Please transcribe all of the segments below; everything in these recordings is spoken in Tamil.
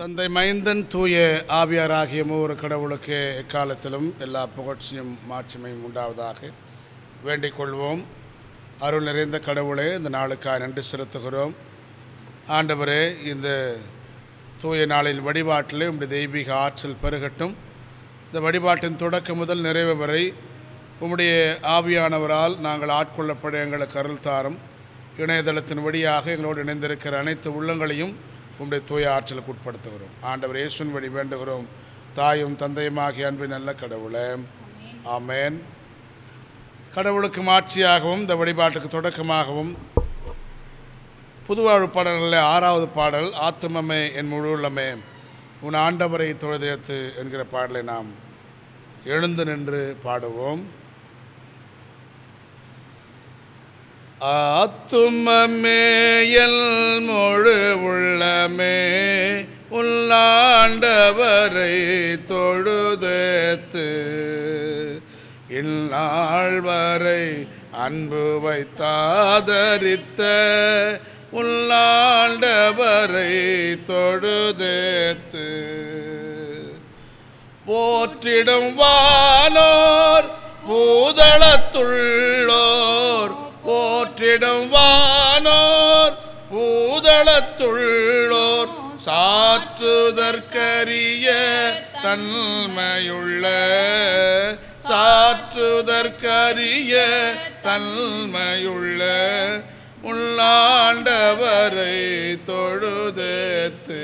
தந்தை மைந்தன் தூய ஆவியாராகிய மூவர் கடவுளுக்கு எக்காலத்திலும் எல்லா புகழ்ச்சியும் மாட்சிமையும் உண்டாவதாக வேண்டிக் கொள்வோம். அருள் நிறைந்த கடவுளே, இந்த நாளுக்காக நன்றி செலுத்துகிறோம். ஆண்டவரே, இந்த தூய நாளின் வழிபாட்டிலே உம்முடைய தெய்வீக ஆற்றல் பெருகட்டும். இந்த வழிபாட்டின் தொடக்கம் முதல் நிறைவு வரை உம்முடைய ஆவியானவரால் நாங்கள் ஆட்கொள்ளப்பட எங்களுக்கு அருள் தாரும். இணையதளத்தின் வழியாக எங்களோடு இணைந்திருக்கிற அனைத்து உள்ளங்களையும் உம்முடைய தூய ஆற்றலுக்கு உட்படுத்துகிறோம். ஆண்டவர் இயேசுவின் வழி வேண்டுகிறோம். தாயும் தந்தையுமாகிய அன்பின் நல்ல கடவுளே, ஆமேன். கடவுளுக்கு மாட்சியாகவும் இந்த வழிபாட்டுக்கு தொடக்கமாகவும் புதுவாழ்வு பாடல்களில் 6வது பாடல், ஆத்துமமே என் முழு உள்ளமே உன் ஆண்டவரை தொழுதேத்து என்கிற பாடலை நாம் எழுந்து நின்று பாடுவோம். ஆத்துமமே என் முழு உள்ளமே உள்ளாண்டவரை தொழுதேத்து இந்நாள் வரை அன்பு வைத்தாதரித்த உள்ளாண்டவரை தொழுதேத்து போற்றிடும் வானோர் பூதளத்துள்ளோர் போற்றிடும் வானோர் பூதளத்துள்ளோர் சாற்றுதற்கரிய தன்மையுள்ள சாற்றுதற்கரிய தன்மையுள்ள உள்ளாண்டவரை தொழுதேத்து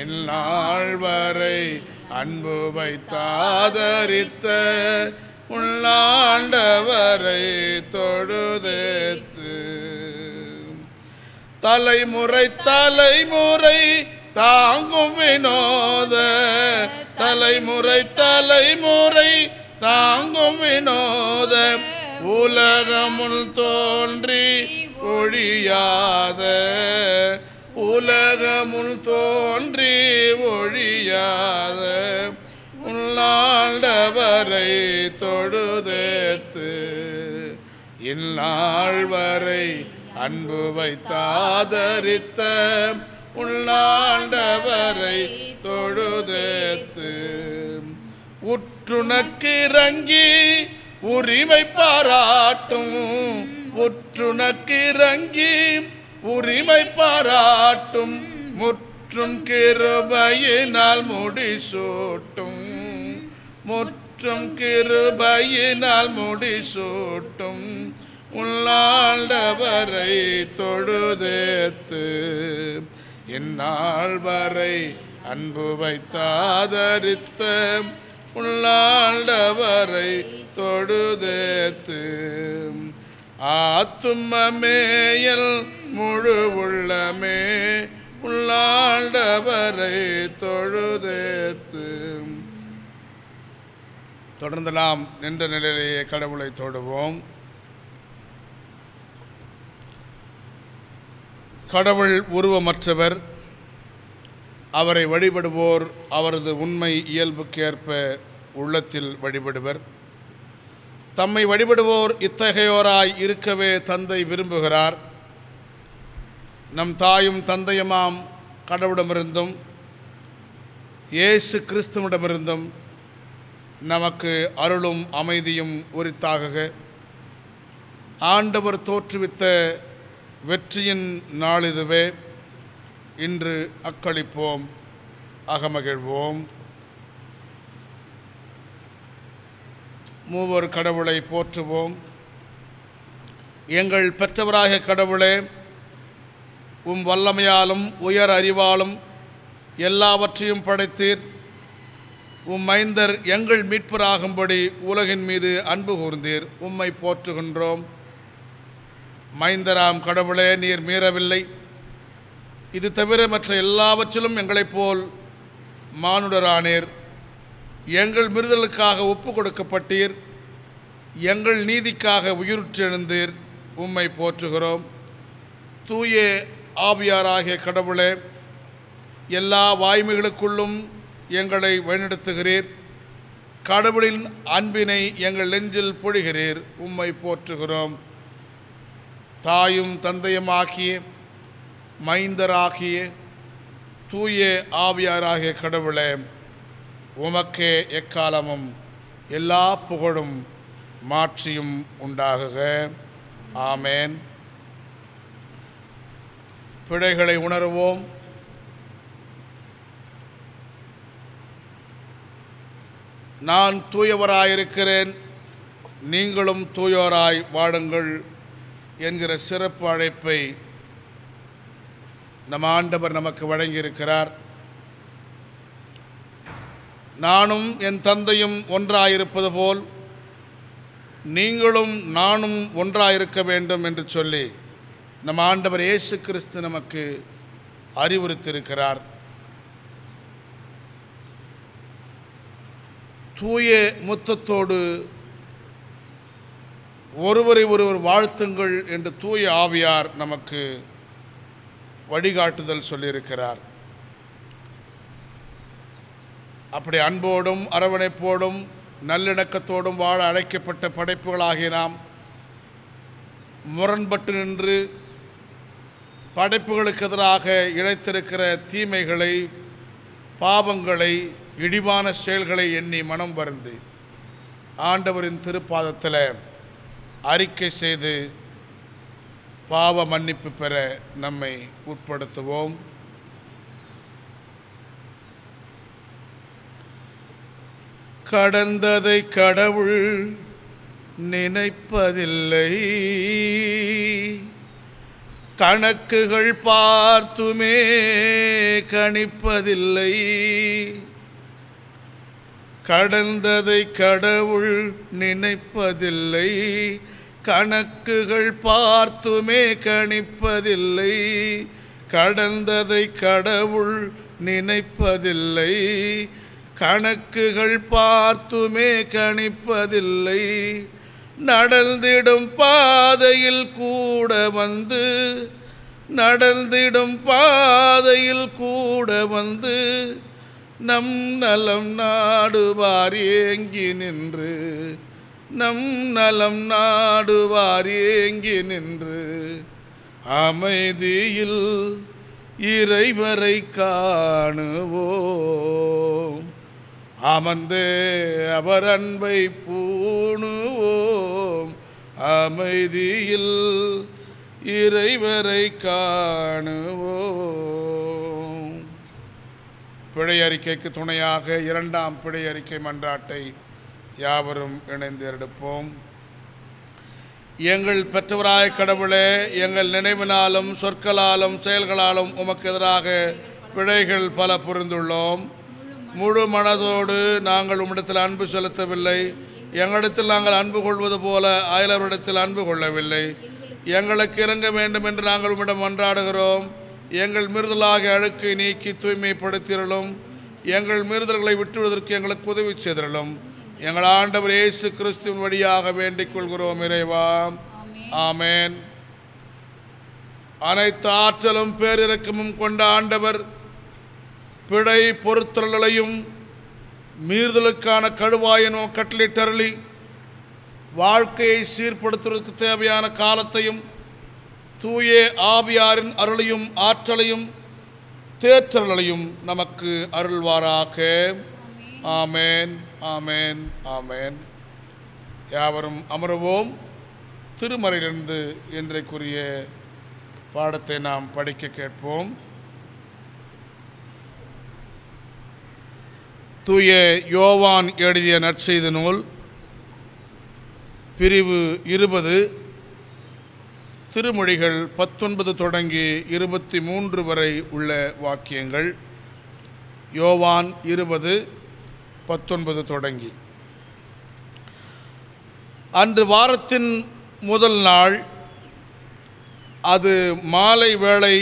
எந்நாள் வரை அன்பு வைத்தாதரித்த உள்ளாண்டவரை தொழுதேத்து தலைமுறை தலைமுறை தாங்கும் வினோத தலைமுறை தலைமுறை தாங்கும் வினோத உலகமுள் தோன்றி ஒழியாத உலகமுள் தோன்றி ஒழியாத உள்ளாண்டவரை தொழுதேத்து இந்நாள் வரை அன்பு வைத்தாதரித்த உள்ளாண்டவரை தொழுதேத்து உற்றுனக்கிறங்கி உரிமை பாராட்டும் உற்றுனக்கிறங்கி உரிமை பாராட்டும் முற்றும் கிருபையினால் முடிசூட்டும் முற்றும் கிருபையினால் முடிசூட்டும் உள்ளாண்டவரை தொழுதேத்து இந்நாள் வரை அன்பு வைத்தாதரித்த உள்ளாண்டவரை தொழுதேத்து ஆத்துமமேயல் முழு உள்ளமே உள்ளாண்டவரை தொழுதேத்து. தொடர்ந்து நாம் நின்ற நிலையிலேயே கடவுளை தொழுவோம். கடவுள் உருவமற்றவர். அவரை வழிபடுவோர் அவரது உண்மை இயல்புக்கேற்ப உள்ளத்தில் வழிபடுவர். தம்மை வழிபடுவோர் இத்தகையோராய் இருக்கவே தந்தை விரும்புகிறார். நம் தாயும் தந்தையுமாம் கடவுளிடமிருந்தும் இயேசு கிறிஸ்துவிடமிருந்தும் நமக்கு அருளும் அமைதியும் உரித்தாக. ஆண்டவர் தோற்றுவித்த வெற்றியின் நாள் இதுவே. இன்று அக்களிப்போம், அகமகிழ்வோம். மூவர் கடவுளை போற்றுவோம். எங்கள் பெற்றவராகிய கடவுளே, உம் வல்லமையாலும் உயர் அறிவாலும் எல்லாவற்றையும் படைத்தீர். உம் மைந்தர் எங்கள் மீட்பராகும்படி உலகின் மீது அன்பு கூர்ந்தீர். உம்மை போற்றுகின்றோம். மைந்தராம் கடவுளே, நீர் மீறவில்லை. இது தவிர மற்ற எல்லாவற்றிலும் எங்களைப் போல் மானுடரானீர். எங்கள் மீறுதலுக்காக ஒப்பு கொடுக்கப்பட்டீர். எங்கள் நீதிக்காக உயிருற்றெழுந்தீர். உம்மை போற்றுகிறோம். தூய ஆவியாராகிய கடவுளே, எல்லா வாய்மைகளுக்குள்ளும் எங்களை வழிநடத்துகிறீர். கடவுளின் அன்பினை எங்கள் நெஞ்சில் பொழிகிறீர். உம்மை போற்றுகிறோம். தாயும் தந்தையுமாகிய மைந்தராகிய தூய ஆவியாராகிய கடவுளே, உமக்கே எக்காலமும் எல்லா புகழும் மாட்சியும் உண்டாகுக. ஆமேன். பிழைகளை உணர்வோம். நான் தூயவராயிருக்கிறேன், நீங்களும் தூயோராய் வாழுங்கள் என்கிற சிறப்பு அழைப்பை நம் ஆண்டவர் நமக்கு வழங்கியிருக்கிறார். நானும் என் தந்தையும் ஒன்றாயிருப்பது போல் நீங்களும் நானும் ஒன்றாயிருக்க வேண்டும் என்று சொல்லி நம் ஆண்டவர் இயேசு கிறிஸ்து நமக்கு அறிவுறுத்தியிருக்கிறார். தூய முத்தத்தோடு ஒருவரை ஒருவர் வாழ்த்துங்கள் என்று தூய ஆவியார் நமக்கு வழிகாட்டுதல் சொல்லியிருக்கிறார். அப்படி அன்போடும் அரவணைப்போடும் நல்லிணக்கத்தோடும் வாழ அழைக்கப்பட்ட படைப்புகளாகிய நாம் முரண்பட்டு நின்று படைப்புகளுக்கு எதிராக இழைத்திருக்கிற தீமைகளை, பாவங்களை, இழிவான செயல்களை எண்ணி மனம் வருந்தி ஆண்டவரின் திருப்பாதத்தில் அறிக்கை செய்து பாவ மன்னிப்பு பெற நம்மை உட்படுத்துவோம். கடந்ததை கடவுள் நினைப்பதில்லை, கணக்குகள் பார்த்துமே கணிப்பதில்லை. கடந்ததை கடவுள் நினைப்பதில்லை, கணக்குகள் பார்த்துமே கணிப்பதில்லை. கடந்ததை கடவுள் நினைப்பதில்லை, கணக்குகள் பார்த்துமே கணிப்பதில்லை. நடந்திடும் பாதையில் கூட வந்து, நடந்திடும் பாதையில் கூட வந்து நம் நலம் நாடுவார் ஏங்கி நின்று, நம் நலம் நாடுவார் ஏங்கி நின்று அமைதியில் இறைவரை காணுவோம். அமர்ந்தே அவர் அன்பை பூணுவோம், அமைதியில் இறைவரை காணுவோம். பிழை அறிக்கைக்கு துணையாக இரண்டாம் பிழை அறிக்கை மன்றாட்டை யாவரும் இணைந்து எடுப்போம். எங்கள் பெற்றவராய கடவுளே, எங்கள் நினைவினாலும் சொற்களாலும் செயல்களாலும் உமக்கு எதிராக பிழைகள் பல புரிந்துள்ளோம். முழு மனதோடு நாங்கள் உம்மிடத்தில் அன்பு செலுத்தவில்லை. எங்களிடத்தில் நாங்கள் அன்பு கொள்வது போல அயலவரிடத்தில் அன்பு கொள்ளவில்லை. எங்களுக்கு இறங்க வேண்டும் என்று நாங்கள் உம்மிடம் மன்றாடுகிறோம். எங்கள் மீறுதலாக அழுக்கை நீக்கி தூய்மைப்படுத்தியருளும். எங்கள் மீறுதல்களை விட்டுவிடுவதற்கு எங்களுக்கு உதவி செய்திருளும். எங்கள் ஆண்டவர் இயேசு கிறிஸ்துவின் வழியாக வேண்டிக் கொள்கிறோம் இறைவா. ஆமேன். அனைத்து ஆற்றலும் பேரிரக்கமும் கொண்ட ஆண்டவர் பிழை பொறுத்தல்களையும் மீறுதலுக்கான கழுவாயினும் கட்டளிட்டருளி வாழ்க்கையை சீர்படுத்துவதற்கு தேவையான காலத்தையும் தூய ஆவியாரின் அருளையும் ஆற்றலையும் தேற்றலையும் நமக்கு அருள்வாராக. ஆமேன், ஆமேன், ஆமேன். யாவரும் அமருவோம். திருமறையிலிருந்து இன்றைக்குரிய பாடத்தை நாம் படிக்க கேட்போம். தூய யோவான் எழுதிய நற்செய்தி நூல் பிரிவு 20, திருமொழிகள் 19 தொடங்கி 23 வரை உள்ள வாக்கியங்கள். யோவான் 20:19 தொடங்கி. அன்று வாரத்தின் முதல் நாள், அது மாலை வேளை.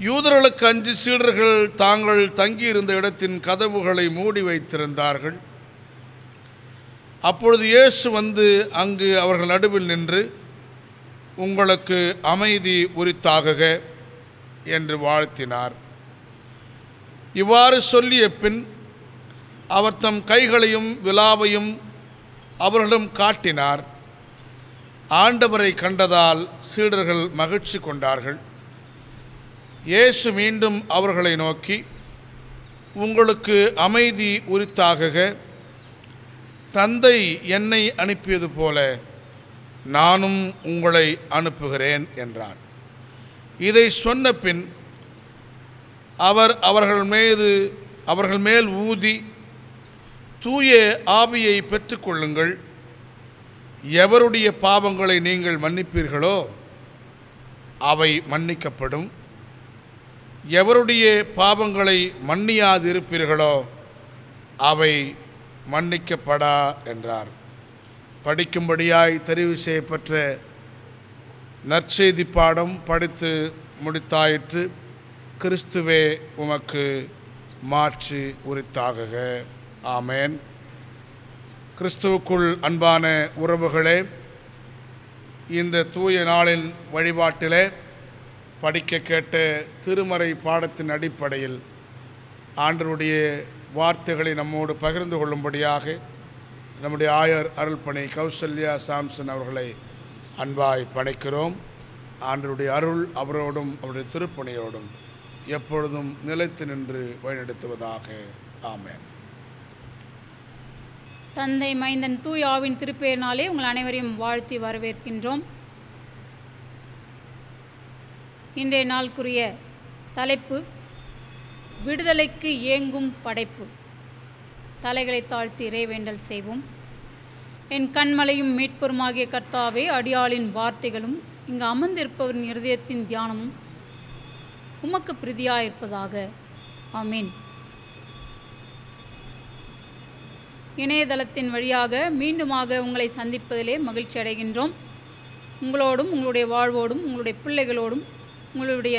யூதர்களுக்கு அஞ்சு சீடர்கள் தாங்கள் தங்கியிருந்த இடத்தின் கதவுகளை மூடி வைத்திருந்தார்கள். அப்பொழுது இயேசு வந்து அங்கு அவர்கள் நடுவில் நின்று, உங்களுக்கு அமைதி உரித்தாகுக என்று வாழ்த்தினார். இவ்வாறு சொல்லிய பின் அவர் தம் கைகளையும் விலாவையும் அவர்களிடம் காட்டினார். ஆண்டவரை கண்டதால் சீடர்கள் மகிழ்ச்சி கொண்டார்கள். இயேசு மீண்டும் அவர்களை நோக்கி, உங்களுக்கு அமைதி உரித்தாகுக. தந்தை என்னை அனுப்பியது போல நானும் உங்களை அனுப்புகிறேன் என்றார். இதை சொன்ன பின் அவர் அவர்கள் மேல் ஊதி, தூய ஆவியை பெற்றுக்கொள்ளுங்கள். எவருடைய பாவங்களை நீங்கள் மன்னிப்பீர்களோ அவை மன்னிக்கப்படும், எவருடைய பாவங்களை மன்னியாதிருப்பீர்களோ அவை மன்னிக்கப்படா என்றார். படிக்கும்படியாய் தெரிவு செய்யப்பட்ட நற்செய்தி பாடம் படித்து முடித்தாயிற்று. கிறிஸ்துவே உமக்கு மாட்சி உரித்தாகுக. ஆமேன். கிறிஸ்துவுக்குள் அன்பான உறவுகளே, இந்த தூய நாளின் வழிபாட்டிலே படிக்க கேட்ட திருமறை பாடத்தின் அடிப்படையில் ஆண்டவருடைய வார்த்தைகளை நம்மோடு பகிர்ந்து கொள்ளும்படியாக நம்முடைய ஆயர் அருள்பணி கௌசல்யா சாம்சன் அவர்களை அன்பாய் பணிக்கிறோம். ஆண்டவருடைய அருள் அவரோடும் அவருடைய திருப்பணியோடும் எப்பொழுதும் நிலைத்து நின்று வழிநடத்துவதாக. ஆமென். தந்தை, மைந்தன், தூய ஆவியின் திருப்பெயரினாலே உங்கள் அனைவரையும் வாழ்த்தி வரவேற்கின்றோம். இன்றைய நாளுக்குரிய தலைப்பு விடுதலைக்கு ஏங்கும் படைப்பு. தலைகளை தாழ்த்தி இறைவேண்டல் செய்வோம். என் கண்மலையும் மீட்பருமாகிய கர்த்தாவே, அடியாளின் வார்த்தைகளும் இங்கு அமர்ந்திருப்பவரின் இருதயத்தின் தியானமும் உமக்கு பிரீதியாயிருப்பதாக. ஆமீன். இணையதளத்தின் வழியாக மீண்டுமாக உங்களை சந்திப்பதிலே மகிழ்ச்சி அடைகின்றோம். உங்களோடும் உங்களுடைய வாழ்வோடும் உங்களுடைய பிள்ளைகளோடும் உங்களுடைய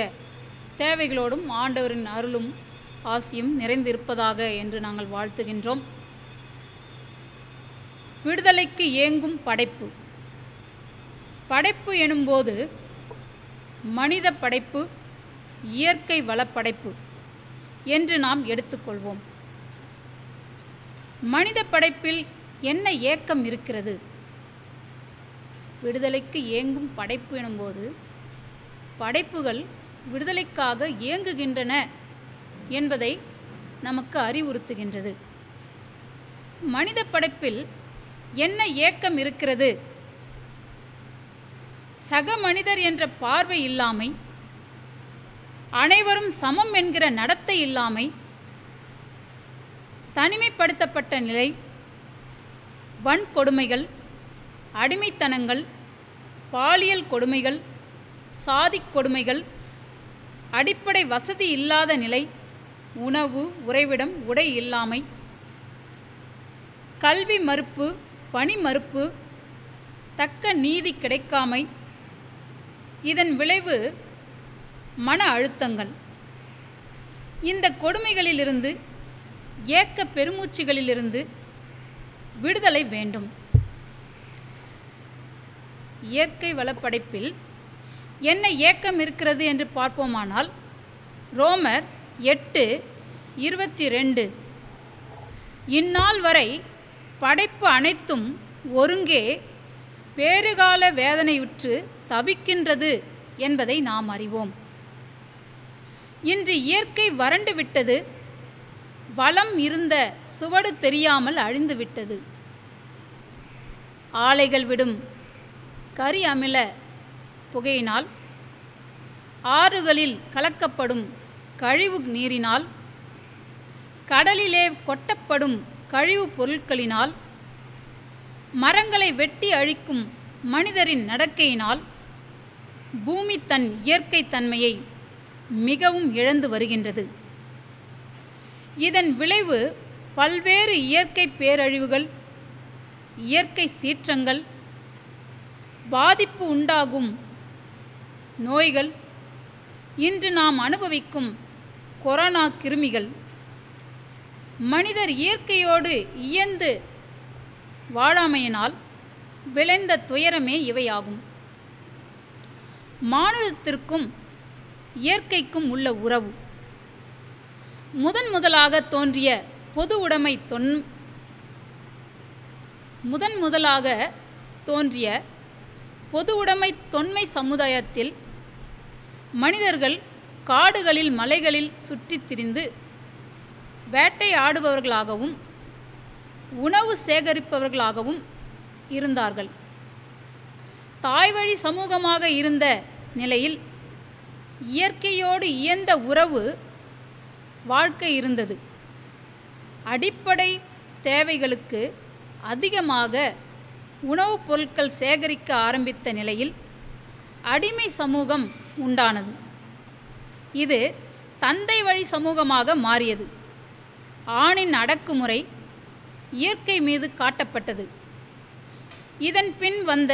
தேவைகளோடும் ஆண்டவரின் அருளும் ஆசியும் நிறைந்திருப்பதாக என்று நாங்கள் வாழ்த்துகின்றோம். விடுதலைக்கு ஏங்கும் படைப்பு. படைப்பு எனும்போது மனித படைப்பு, இயற்கை வளப்படைப்பு என்று நாம் எடுத்துக்கொள்வோம். மனித படைப்பில் என்ன ஏக்கம் இருக்கிறது? விடுதலைக்கு ஏங்கும் படைப்பு எனும்போது படைப்புகள் விடுதலைக்காக ஏங்குகின்றன என்பதை நமக்கு அறிவுறுத்துகின்றது. மனித படைப்பில் என்ன ஏக்கம் இருக்கிறது? சக மனிதர் என்ற பார்வை இல்லாமை, அனைவரும் சமம் என்கிற நடத்தை இல்லாமை, தனிமைப்படுத்தப்பட்ட நிலை, வன்கொடுமைகள், அடிமைத்தனங்கள், பாலியல் கொடுமைகள், சாதிக் கொடுமைகள், அடிப்படை வசதி இல்லாத நிலை, உணவு, உறைவிடம், உடை இல்லாமை, கல்வி மறுப்பு, பணி மறுப்பு, தக்க நீதி கிடைக்காமை, இதன் விளைவு மன அழுத்தங்கள். இந்த கொடுமைகளிலிருந்து, ஏக்க பெருமூச்சுகளிலிருந்து விடுதலை வேண்டும். இயற்கை வளப்படைப்பில் என்ன ஏக்கம் இருக்கிறது என்று பார்ப்போமானால், ரோமர் 8:22, இந்நாள் வரை படைப்பு அனைத்தும் ஒருங்கே பேறுகால வேதனையுற்று தவிக்கின்றது என்பதை நாம் அறிவோம். இன்று இயற்கை வறண்டு விட்டது. வளம் இருந்த சுவடு தெரியாமல் அழிந்துவிட்டது. ஆலைகள் விடும் கரி அமில புகையினால், ஆறுகளில் கலக்கப்படும் கழிவு நீரினால், கடலிலே கொட்டப்படும் கழிவுப் பொருட்களினால், மரங்களை வெட்டி அழிக்கும் மனிதரின் நடக்கையினால் பூமி தன் இயற்கை தன்மையை மிகவும் இழந்து வருகின்றது. இதன் விளைவு பல்வேறு இயற்கை பேரழிவுகள், இயற்கை சீற்றங்கள், பாதிப்பு உண்டாகும் நோய்கள், இன்று நாம் அனுபவிக்கும் கொரோனா கிருமிகள், மனிதர் இயற்கையோடு இயந்து வாழாமையினால் விளைந்த துயரமே இவையாகும். மானுடத்திற்கும் இயற்கைக்கும் உள்ள உறவு. முதன்முதலாக தோன்றிய பொது உடைமை தொன்மை சமுதாயத்தில் மனிதர்கள் காடுகளில் மலைகளில் சுற்றித் திரிந்து வேட்டையாடுபவர்களாகவும் உணவு சேகரிப்பவர்களாகவும் இருந்தார்கள். தாய்வழி சமூகமாக இருந்த நிலையில் இயற்கையோடு இயந்த உறவு வாழ்க்கை இருந்தது. அடிப்படை தேவைகளுக்கு அதிகமாக உணவுப் பொருட்கள் சேகரிக்க ஆரம்பித்த நிலையில் அடிமை சமூகம் உண்டானது. இது தந்தை வழி சமூகமாக மாறியது. ஆணின் அடக்குமுறை இயற்கை மீது காட்டப்பட்டது. இதன் பின் வந்த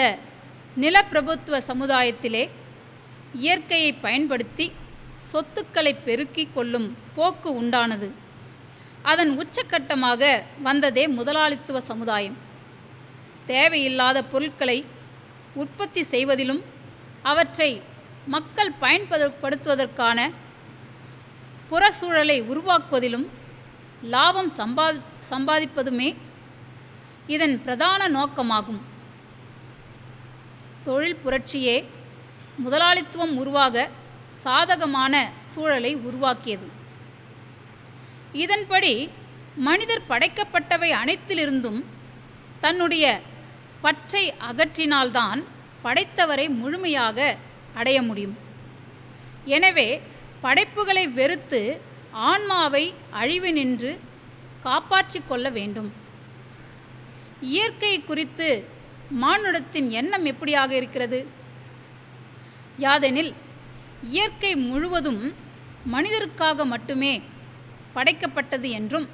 நிலப்பிரபுத்துவ சமுதாயத்திலே இயற்கையை பயன்படுத்தி சொத்துக்களை பெருக்கிக் கொள்ளும் போக்கு உண்டானது. அதன் உச்சக்கட்டமாக வந்ததே முதலாளித்துவ சமுதாயம். தேவையில்லாத பொருட்களை உற்பத்தி செய்வதிலும் அவற்றை மக்கள் பயன்படுத்துவதற்கான புறச்சூழலை உருவாக்குவதிலும் லாபம் சம்பாதிப்பதுமே இதன் பிரதான நோக்கமாகும். தொழில் புரட்சியே முதலாளித்துவம் உருவாக சாதகமான சூழலை உருவாக்கியது. இதன்படி மனிதர் படைக்கப்பட்டவை அனைத்திலிருந்தும் தன்னுடைய பற்றை அகற்றினால்தான் படைத்தவரை முழுமையாக அடைய முடியும். எனவே படைப்புகளை வெறுத்து ஆன்மாவை அழிவினின்று காப்பாற்றிக் கொள்ள வேண்டும். இயற்கை குறித்து மானுடத்தின் எண்ணம் எப்படியாக இருக்கிறது? யாதெனில் இயற்கை முழுவதும் மனிதருக்காக மட்டுமே படைக்கப்பட்டது என்றும்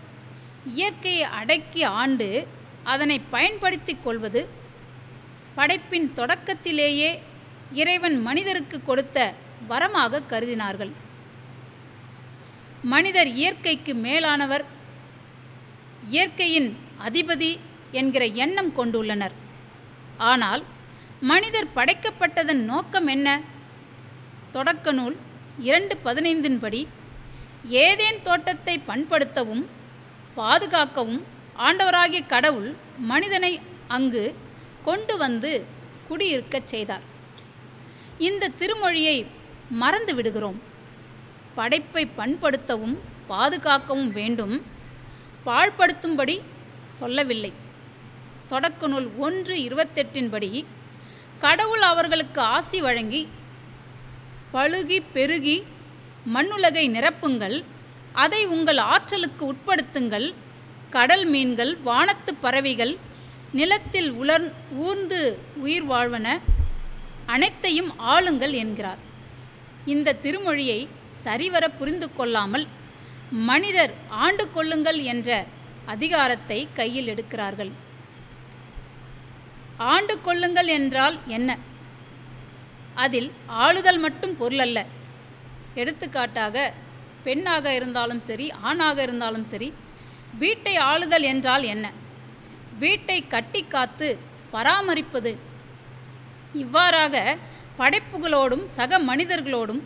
இயற்கையை அடக்கி ஆண்டு அதனை பயன்படுத்தி கொள்வது படைப்பின் தொடக்கத்திலேயே இறைவன் மனிதருக்கு கொடுத்த வரமாக கருதினார்கள். மனிதர் இயற்கைக்கு மேலானவர், இயற்கையின் அதிபதி என்கிற எண்ணம் கொண்டுள்ளனர். ஆனால் மனிதர் படைக்கப்பட்டதன் நோக்கம் என்ன? தொடக்க நூல் 2:15 படி ஏதேன் தோட்டத்தை பண்படுத்தவும் பாதுகாக்கவும் ஆண்டவராகிய கடவுள் மனிதனை அங்கு கொண்டு வந்து குடியிருக்கச் செய்தார். இந்த திருமொழியை மறந்து விடுகிறோம். படைப்பை பண்படுத்தவும் பாதுகாக்கவும் வேண்டும், பாழ்படுத்தும்படி சொல்லவில்லை. தொடக்க நூல் 1:28 படி கடவுள் அவர்களுக்கு ஆசி வழங்கி பழுகி பெருகி மண்ணுலகை நிரப்புங்கள், அதை உங்கள் ஆற்றலுக்கு உட்படுத்துங்கள், கடல் மீன்கள் வானத்து பறவைகள் நிலத்தில் ஊர்ந்து உயிர் வாழ்வன அனைத்தையும் ஆளுங்கள் என்கிறார். இந்த திருமொழியை சரிவர புரிந்து கொள்ளாமல் மனிதர் ஆண்டு கொள்ளுங்கள் என்ற அதிகாரத்தை கையில் எடுக்கிறார்கள். ஆண்டு கொள்ளுங்கள் என்றால் என்ன? அதில் ஆளுதல் மட்டும் பொருளல்ல. எடுத்துக்காட்டாக பெண்ணாக இருந்தாலும் சரி, ஆணாக இருந்தாலும் சரி, வீட்டை ஆளுதல் என்றால் என்ன? வீட்டை கட்டி காத்து பராமரிப்பது. இவ்வாறாக படைப்புகளோடும் சக மனிதர்களோடும்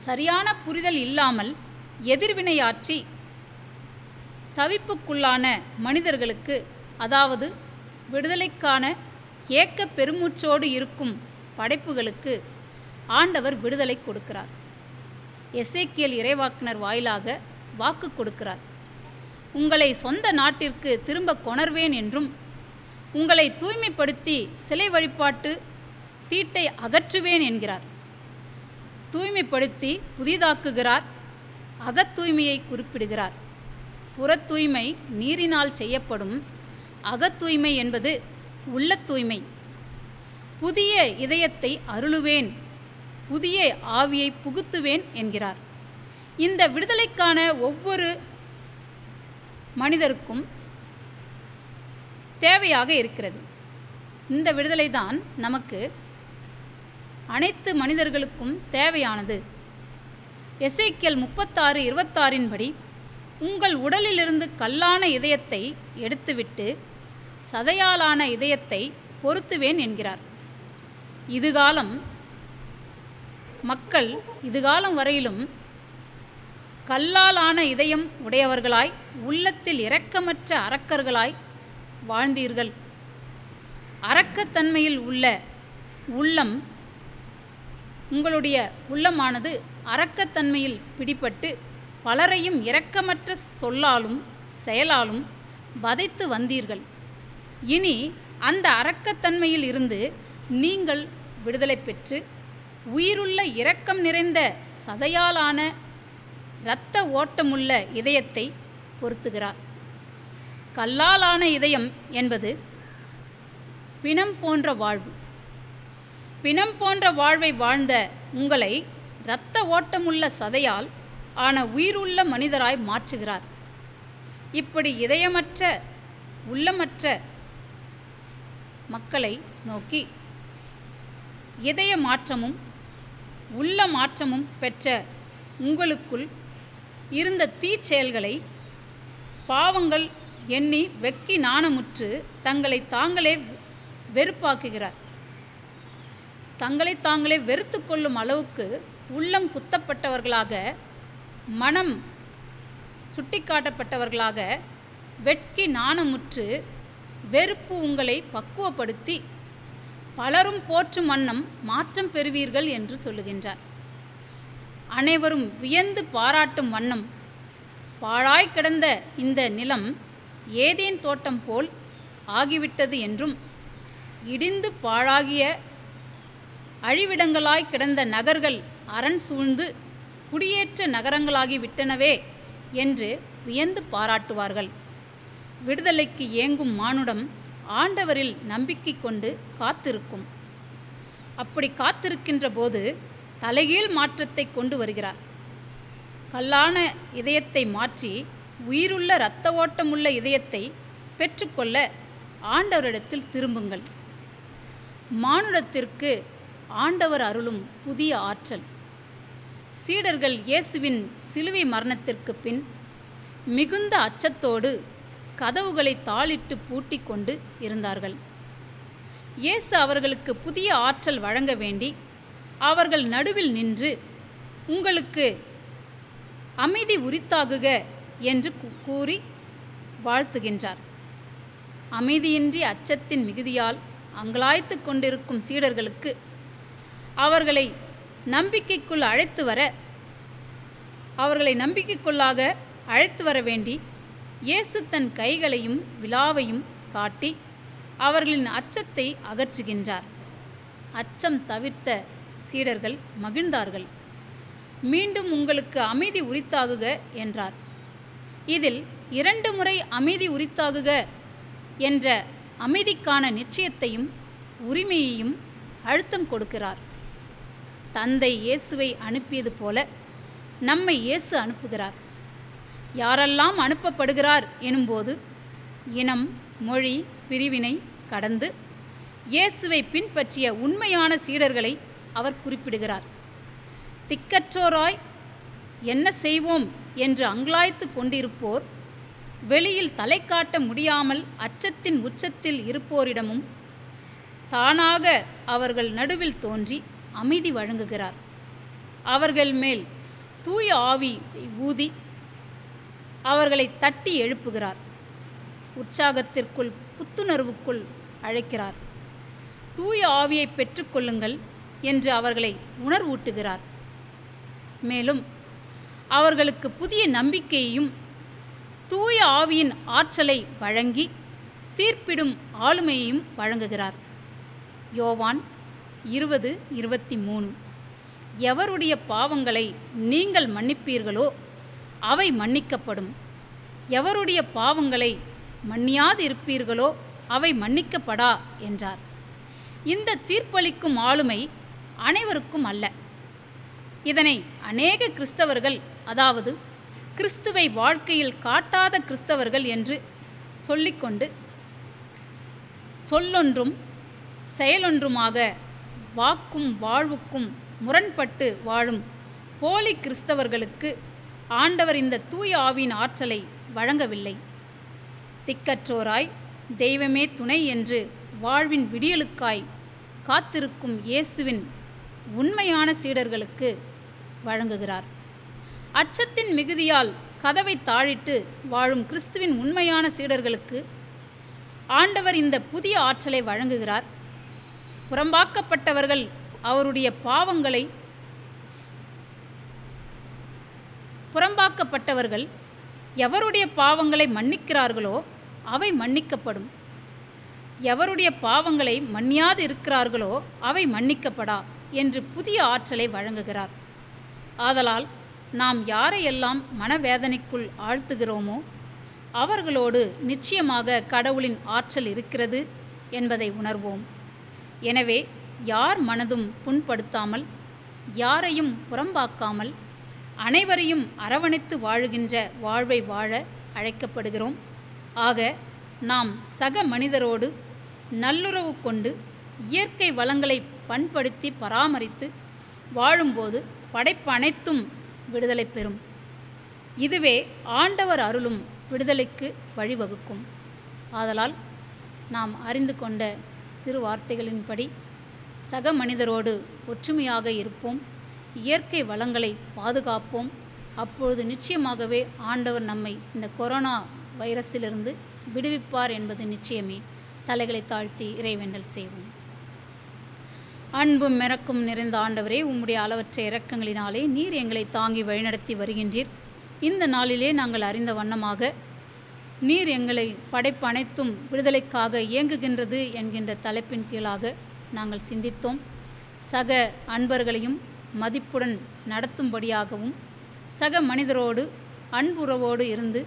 சரியான புரிதல் இல்லாமல் எதிர்வினையாற்றி தவிப்புக்குள்ளான மனிதர்களுக்கு, அதாவது விடுதலைக்கான ஏக்க பெருமூச்சோடு இருக்கும் படைப்புகளுக்கு ஆண்டவர் விடுதலை கொடுக்கிறார். எசேக்கியேல் இறைவாக்கினர் வாயிலாக வாக்கு கொடுக்கிறார். உங்களை சொந்த நாட்டிற்கு திரும்ப கொணர்வேன் என்றும், உங்களை தூய்மைப்படுத்தி சிலை வழிபாட்டு தீட்டை அகற்றுவேன் என்கிறார். தூய்மைப்படுத்தி புதிதாக்குகிறார். அகத்தூய்மையை குறிப்பிடுகிறார். புறத் தூய்மை நீரினால் செய்யப்படும். அகத்தூய்மை என்பது உள்ள தூய்மை. புதிய இதயத்தை அருளுவேன், புதிய ஆவியை புகுத்துவேன் என்கிறார். இந்த விடுதலைக்கான ஒவ்வொரு மனிதருக்கும் தேவையாக இருக்கிறது. இந்த விடுதலை தான் நமக்கு அனைத்து மனிதர்களுக்கும் தேவையானது. எசேக்கியேல் 36:26 படி உங்கள் உடலிலிருந்து கல்லான இதயத்தை எடுத்துவிட்டு சதையாலான இதயத்தை பொருத்துவேன் என்கிறார். மக்கள் இதுகாலம் வரையிலும் கல்லாலான இதயம் உடையவர்களாய், உள்ளத்தில் இரக்கமற்ற அரக்கர்களாய் வாழ்ந்தீர்கள். அரக்கத்தன்மையில் உள்ள உள்ளம், உங்களுடைய உள்ளமானது அரக்கத்தன்மையில் பிடிபட்டு பலரையும் இரக்கமற்ற சொல்லாலும் செயலாலும் வதைத்து வந்தீர்கள். இனி அந்த அரக்கத்தன்மையில் இருந்து நீங்கள் விடுதலை பெற்று உயிருள்ள இரக்கம் நிறைந்த சதையாலான இரத்த ஓட்டமுள்ள இதயத்தை பொருத்துகிறார். கல்லாலான இதயம் என்பது பிணம் போன்ற வாழ்வு. பிணம் போன்ற வாழ்வை வாழ்ந்த உங்களை இரத்த ஓட்டமுள்ள சதையால் ஆன உயிருள்ள மனிதராய் மாற்றுகிறார். இப்படி இதயமற்ற உள்ளமற்ற மக்களை நோக்கி இதய மாற்றமும் உள்ள மாற்றமும் பெற்ற உங்களுக்குள் இருந்த தீச்செயல்களை பாவங்கள் எண்ணி வெக்கி நாணமுற்று தங்களை தாங்களே வெறுப்பாக்குகிறார். தங்களை தாங்களே வெறுத்து கொள்ளும் அளவுக்கு உள்ளம் குத்தப்பட்டவர்களாக, மனம் சுட்டிக்காட்டப்பட்டவர்களாக வெட்கி நாணமுற்று வெறுப்பு உங்களை பக்குவப்படுத்தி பலரும் போற்றும் வண்ணம் மாற்றம் பெறுவீர்கள் என்று சொல்லுகின்றார். அனைவரும் வியந்து பாராட்டும் வண்ணம் பாழாய் கிடந்த இந்த நிலம் ஏதேன் தோட்டம் போல் ஆகிவிட்டது என்றும், இடிந்து பாழாகிய அழிவிடங்களாய் கிடந்த நகர்கள் அரண் சூழ்ந்து குடியேற்ற நகரங்களாகி விட்டனவே என்று வியந்து பாராட்டுவார்கள். விடுதலைக்கு ஏங்கும் மானுடம் ஆண்டவரில் நம்பிக்கை கொண்டு காத்திருக்கும். அப்படி காத்திருக்கின்ற போது தலைகீழ் மாற்றத்தை கொண்டு வருகிறார். கல்லான இதயத்தை மாற்றி உயிருள்ள இரத்த ஓட்டமுள்ள இதயத்தை பெற்றுக்கொள்ள ஆண்டவரிடத்தில் திரும்புங்கள். மானுடத்திற்கு ஆண்டவர் அருளும் புதிய ஆற்றல். சீடர்கள் இயேசுவின் சிலுவை மரணத்திற்கு பின் மிகுந்த அச்சத்தோடு கதவுகளை தாளிட்டு பூட்டி கொண்டு இருந்தார்கள். இயேசு அவர்களுக்கு புதிய ஆற்றல் வழங்க வேண்டி அவர்கள் நடுவில் நின்று, உங்களுக்கு அமைதி உரித்தாகுக என்று கூறி வாழ்த்துகின்றார். அமைதியின்றி அச்சத்தின் மிகுதியால் அங்கலாய்த்து கொண்டிருக்கும் சீடர்களுக்கு அவர்களை நம்பிக்கைக்குள் அழைத்து வர வேண்டி இயேசு தன் கைகளையும் விலாவையும் காட்டி அவர்களின் அச்சத்தை அகற்றுகின்றார். அச்சம் தவிர்த்த சீடர்கள் மகிழ்ந்தார்கள். மீண்டும் உங்களுக்கு அமைதி உரித்தாகுக என்றார். இதில் 2 முறை அமைதி உரித்தாகுக என்ற அமைதிக்கான நிச்சயத்தையும் உரிமையையும் அழுத்தம் கொடுக்கிறார். தந்தை இயேசுவை அனுப்பியது போல நம்மை இயேசு அனுப்புகிறார். யாரெல்லாம் அனுப்பப்படுகிறார் எனும்போது இனம், மொழி, பிரிவினை கடந்து இயேசுவை பின்பற்றிய உண்மையான சீடர்களை அவர் குறிப்பிடுகிறார். திக்கற்றோராய் என்ன செய்வோம் என்று அங்கலாய்த்து கொண்டிருப்போர், வெளியில் தலை காட்ட முடியாமல் அச்சத்தின் உச்சத்தில் இருப்போரிடமும் தானாக அவர்கள் நடுவில் தோன்றி அமைதி வழங்குகிறார். அவர்கள் மேல் தூய ஆவி ஊதி அவர்களை தட்டி எழுப்புகிறார். உற்சாகத்திற்குள் புத்துணர்வுக்குள் அழைக்கிறார். தூய ஆவியை பெற்றுக்கொள்ளுங்கள் என்று அவர்களை உணர்வூட்டுகிறார். மேலும் அவர்களுக்கு புதிய நம்பிக்கையையும் தூய ஆவியின் ஆற்றலை வழங்கி தீர்ப்பிடும் ஆளுமையையும் வழங்குகிறார். யோவான் 20:23 எவருடைய பாவங்களை நீங்கள் மன்னிப்பீர்களோ அவை மன்னிக்கப்படும், எவருடைய பாவங்களை மன்னியாதிருப்பீர்களோ அவை மன்னிக்கப்படா என்றார். இந்த தீர்ப்பளிக்கும் ஆளுமை அனைவருக்கும் அல்ல. இதனை அநேக கிறிஸ்தவர்கள், அதாவது கிறிஸ்துவை வாழ்க்கையில் காட்டாத கிறிஸ்தவர்கள் என்று சொல்லிக்கொண்டு சொல்லொன்றும் செயலொன்றுமாக வாக்கும் வாழ்வுக்கும் முரண்பட்டு வாழும் போலி கிறிஸ்தவர்களுக்கு ஆண்டவர் இந்த தூய ஆவியின் ஆற்றலை வழங்கவில்லை. திக்கற்றோராய் தெய்வமே துணை என்று வாழ்வின் விடியலுக்காய் காத்திருக்கும் இயேசுவின் உண்மையான சீடர்களுக்கு வழங்குகிறார். அச்சத்தின் மிகுதியால் கதவை தாழிட்டு வாழும் கிறிஸ்துவின் உண்மையான சீடர்களுக்கு ஆண்டவர் இந்த புதிய ஆற்றலை வழங்குகிறார். புறம்பாக்கப்பட்டவர்கள் அவருடைய பாவங்களை புறம்பாக்கப்பட்டவர்கள் எவருடைய பாவங்களை மன்னிக்கிறார்களோ அவை மன்னிக்கப்படும், எவருடைய பாவங்களை மன்னியாது இருக்கிறார்களோ அவை மன்னிக்கப்படா என்று புதிய ஆற்றலை வழங்குகிறார். ஆதலால் நாம் யாரையெல்லாம் மனவேதனைக்குள் ஆழ்த்துகிறோமோ அவர்களோடு நிச்சயமாக கடவுளின் ஆற்றல் இருக்கிறது என்பதை உணர்வோம். எனவே யார் மனதும் புண்படுத்தாமல், யாரையும் புறம்பாக்காமல், அனைவரையும் அரவணைத்து வாழுகின்ற வாழ்வை வாழ அழைக்கப்படுகிறோம். ஆக நாம் சக மனிதரோடு நல்லுறவு கொண்டு இயற்கை வளங்களை பண்படுத்தி பராமரித்து வாழும்போது படைப்பு அனைத்தும் விடுதலை பெறும். இதுவே ஆண்டவர் அருளும் விடுதலைக்கு வழிவகுக்கும். ஆதலால் நாம் அறிந்து கொண்ட திருவார்த்தைகளின்படி சக மனிதரோடு ஒற்றுமையாக இருப்போம், இயற்கை வளங்களை பாதுகாப்போம். அப்பொழுது நிச்சயமாகவே ஆண்டவர் நம்மை இந்த கொரோனா வைரஸிலிருந்து விடுவிப்பார் என்பது நிச்சயமே. தலைகளை தாழ்த்தி இறைவேண்டல் செய்வோம். அன்பும் இரக்கம் நிறைந்த ஆண்டவரே, உம்முடைய அளவற்ற இரக்கங்களினாலே நீர் எங்களை தாங்கி வழிநடத்தி வருகின்றீர். இந்த நாளிலே நாங்கள் அறிந்த வண்ணமாக நீர் எங்களை படைப்பு அனைத்தும் விடுதலைக்காக இயங்குகின்றது என்கின்ற தலைப்பின் கீழாக நாங்கள் சிந்தித்தோம். சக அன்பர்களையும் மதிப்புடன் நடத்தும்படியாகவும் சக மனிதரோடு அன்புறவோடு இருந்து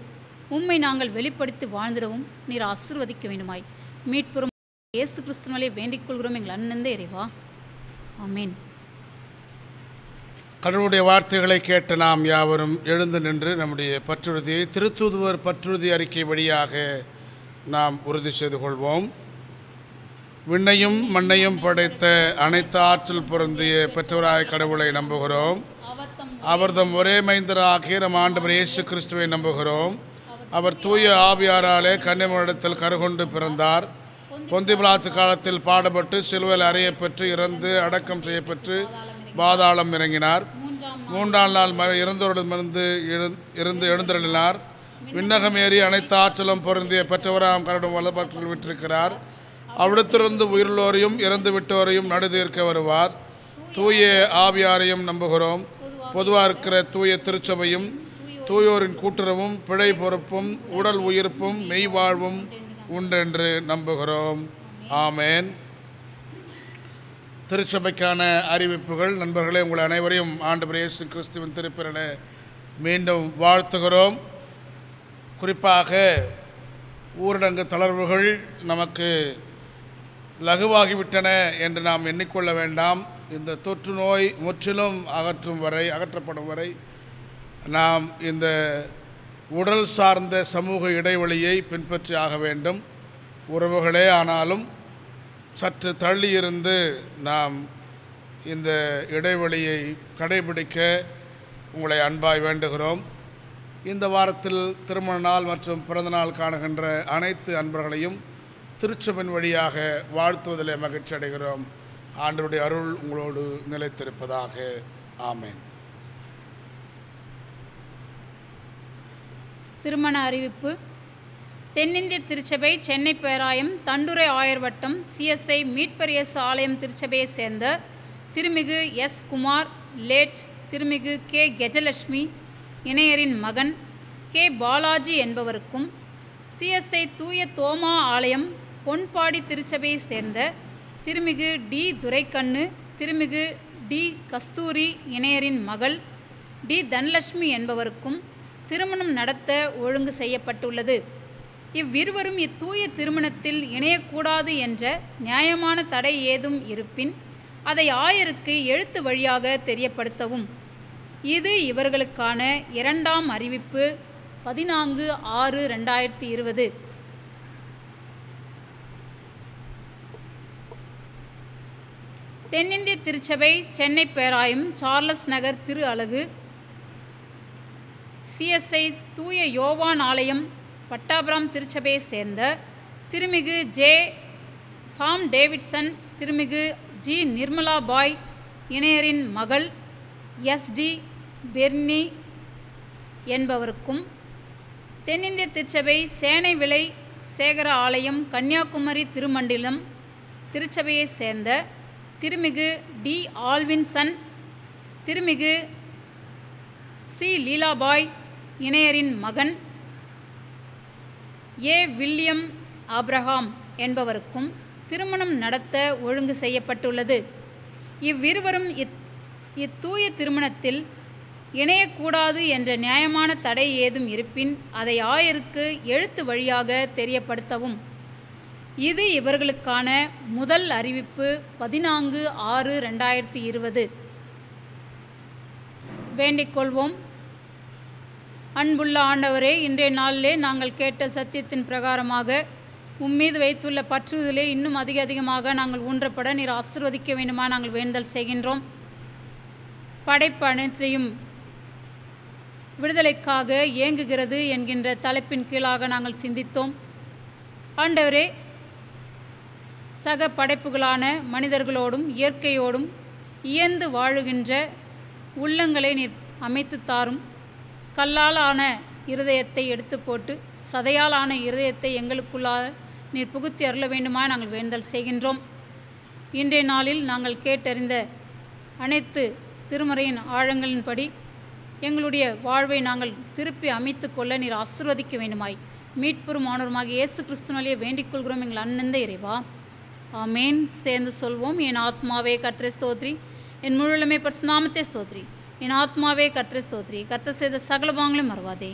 உம்மை நாங்கள் வெளிப்படுத்தி வாழ்ந்திடவும் நீர் ஆசீர்வதிக்க வேண்டுமாய் மீட்புறும் இயேசு கிறிஸ்துவினாலே வேண்டிக் கொள்கிறோம் எங்கள் அண்ணந்தே இறைவா. ஆமேன். கடவுளுடைய வார்த்தைகளை கேட்ட நாம் யாவரும் எழுந்து நின்று நம்முடைய பற்றுறுதியை திருத்தூதுவர் பற்றுறுதி அறிக்கை வழியாக நாம் உறுதி செய்து கொள்வோம். விண்ணையும் மண்ணையும் படைத்த அனைத்து ஆற்றல் பொருந்திய பெற்றவராய் கடவுளை நம்புகிறோம். அவர்தம் ஒரே மைந்தராகிய நம் ஆண்டவர் இயேசு கிறிஸ்துவை நம்புகிறோம். அவர் தூய ஆவியாராலே கன்னிமரிடத்தில் கருகொண்டு பிறந்தார். பொந்தி பிலாத்து காலத்தில் பாடுபட்டு சிலுவையில் அறையப்பெற்று இறந்து அடக்கம் செய்யப்பெற்று பாதாளம் இறங்கினார். 3ஆம் நாள் இறந்தோரிடமிருந்து எழுந்தருளினார். விண்ணகம் ஏறி அனைத்து ஆற்றலும் பொருந்திய பெற்றவராம் கரடும் வலப்பற்றில் விட்டிருக்கிறார். அவ்விடத்திலிருந்து உயிருள்ளோரையும் இறந்து விட்டோரையும் நடுதீர்க்க வருவார். தூய ஆவியாரையும் நம்புகிறோம். பொதுவாக இருக்கிற தூய திருச்சபையும் தூயோரின் கூட்டுறவும் பிழை பொறுப்பும் உடல் உயிர்ப்பும் மெய்வாழ்வும் உண்டென்று நம்புகிறோம். ஆமேன். திருச்சபைக்கான அறிவிப்புகள். நண்பர்களே, உங்கள் அனைவரையும் ஆண்டவர் இயேசு கிறிஸ்துவின் திருப்பெயரில் மீண்டும் வாழ்த்துகிறோம். குறிப்பாக ஊரடங்கு தளர்வுகள் நமக்கு லகுவாகிவிட்டன என்று நாம் எண்ணிக்கொள்ள வேண்டாம். இந்த தொற்று நோய் முற்றிலும் அகற்றப்படும் வரை நாம் இந்த உடல் சார்ந்த சமூக இடைவெளியை பின்பற்றி ஆக வேண்டும். உறவுகளே ஆனாலும் சற்று தள்ளியிருந்து நாம் இந்த இடைவெளியை கடைபிடிக்க உங்களை அன்பாய் வேண்டுகிறோம். இந்த வாரத்தில் திருமண நாள் மற்றும் பிறந்தநாள் காணுகின்ற அனைத்து அன்பர்களையும் திருச்சபின் வழியாக வாழ்த்துவதிலே மகிழ்ச்சி அடைகிறோம். ஆண்டவருடைய அருள் உங்களோடு நிலைத்திருப்பதாக. ஆமேன். திருமண அறிவிப்பு. தென்னிந்திய திருச்சபை சென்னை பேராயம் தண்டுரை ஆயர் வட்டம் CSI மீட்பர் இயேசு ஆலயம் திருச்சபையை சேர்ந்த திருமிகு S. குமார் லேட் திருமிகு K. கெஜலட்சுமி இணையரின் மகன் K. பாலாஜி என்பவருக்கும் CSI தூய தோமா ஆலயம் பொன்பாடி திருச்சபையை சேர்ந்த திருமிகு D. துரைக்கண்ணு திருமிகு D. கஸ்தூரி இணையரின் மகள் D. தனலட்சுமி என்பவருக்கும் திருமணம் நடத்த ஒழுங்கு செய்யப்பட்டுள்ளது. இவ்விருவரும் இத்தூய திருமணத்தில் இணையக்கூடாது என்ற நியாயமான தடை ஏதும் இருப்பின் அதை ஆயருக்கு எழுத்து வழியாக தெரியப்படுத்தவும். இது இவர்களுக்கான 2ஆம் அறிவிப்பு 14/6/2020. தென்னிந்திய திருச்சபை சென்னை பேராயம் சார்லஸ் நகர் திரு அலகு CSI தூய யோவான் ஆலயம் பட்டாபுரம் திருச்சபையை சேர்ந்த திருமிகு J. சாம் டேவிட்சன் திருமிகு G. நிர்மலா பாய் இணையரின் மகள் SD. பெர்னி என்பவருக்கும் தென்னிந்திய திருச்சபை சேனை விலை சேகர ஆலயம் கன்னியாகுமரி திருமண்டலம் திருச்சபையை சேர்ந்த திருமிகு D. ஆல்வின்சன் திருமிகு சி. லீலாபாய் இணையரின் மகன் ஏ. வில்லியம் ஆப்ரஹாம் என்பவருக்கும் திருமணம் நடத்த ஒழுங்கு செய்யப்பட்டுள்ளது. இவ்விருவரும் இத்தூய திருமணத்தில் இணையக்கூடாது என்ற நியாயமான தடை ஏதும் இருப்பின் அதை ஆயருக்கு எழுத்து வழியாக தெரியப்படுத்தவும். இது இவர்களுக்கான முதல் அறிவிப்பு 14/6/2020. வேண்டிக்கொள்வோம். அன்புள்ள ஆண்டவரே, இன்றைய நாளிலே நாங்கள் கேட்ட சத்தியத்தின் பிரகாரமாக உம்மீது வைத்துள்ள பற்றுதலே இன்னும் அதிகமாக நாங்கள் ஊன்றப்பட நீர் ஆசீர்வதிக்க வேண்டுமா நாங்கள் வேண்டுதல் செய்கின்றோம். படைப்பு அனைத்தையும் விடுதலைக்காக இயங்குகிறது என்கின்ற தலைப்பின் கீழாக நாங்கள் சிந்தித்தோம். ஆண்டவரே, சக படைப்புகளான மனிதர்களோடும் இயற்கையோடும் இயந்து வாழுகின்ற உள்ளங்களை நீர் அமைத்து தாரும். கல்லால் ஆன இருதயத்தை எடுத்து போட்டு சதையால் ஆன இருதயத்தை எங்களுக்குள்ளாக நீர் புகுத்தி அருள வேண்டுமா நாங்கள் வேண்டுதல் செய்கின்றோம். இன்றைய நாளில் நாங்கள் கேட்டறிந்த அனைத்து திருமறையின் ஆழங்களின்படி எங்களுடைய வாழ்வை நாங்கள் திருப்பி அமைத்து கொள்ள நீர் ஆசீர்வதிக்க வேண்டுமாய் மீட்பெரும் ஆண்டவருமாக இயேசு கிறிஸ்துவினாலேயே வேண்டிக் கொள்கிறோம் எங்கள் அண்ணந்த இறைவா. ஆமேன். சேர்ந்து சொல்வோம். என் ஆத்மாவே கர்த்தரை ஸ்தோத்ரி, என் முழுமே பரிசுநாமத்தை ஸ்தோத்ரி. என் ஆத்மாவே கர்த்தரை ஸ்தோத்ரி, கர்த்தர் செய்த சகல பாவங்களையும் மறவாதே.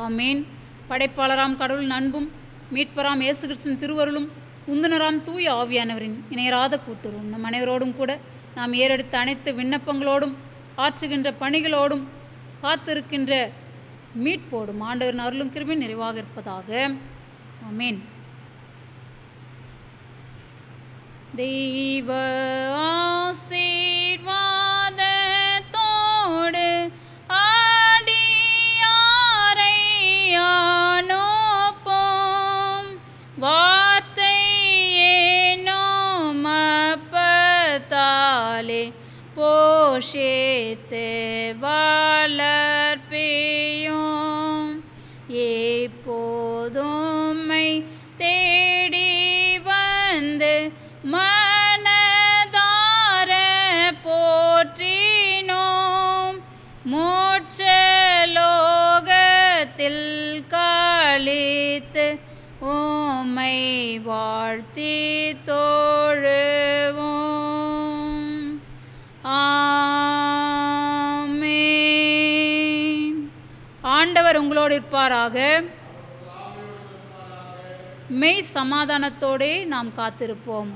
ஆமேன். படைப்பாளராம் கடவுளின் அன்பும் மீட்பராம் இயேசு கிறிஸ்துவின் திருவருளும் உந்துனராம் தூய ஆவியானவரின் இணையராத கூட்டுறவும் நம் அனைவரோடும் கூட நாம் ஏறெடுத்த அனைத்து விண்ணப்பங்களோடும் ஆற்றுகின்ற பணிகளோடும் காத்திருக்கின்ற மீட்போடும் ஆண்டவரின் அருளும் கிருபையும் நிறைவாக இருப்பதாக. ஆமேன். தெய்வ ஆசீர்வாதத்தோடு ஆடியாரை அனுப்பும் வார்த்தை என்னும் அப்பத்தாலே போஷித்து வளர்ப்பியும் எப்போதும்மை தேடி வந்து மனதார போற்றினோம். மோட்சலோகத்தில் கழித்து உம்மை வாழ்த்தி தொழுவோம். ஆமென். ஆண்டவர் உங்களோடு இருப்பாராக. மெய் சமாதானத்தோடே நாம் காத்திருப்போம்.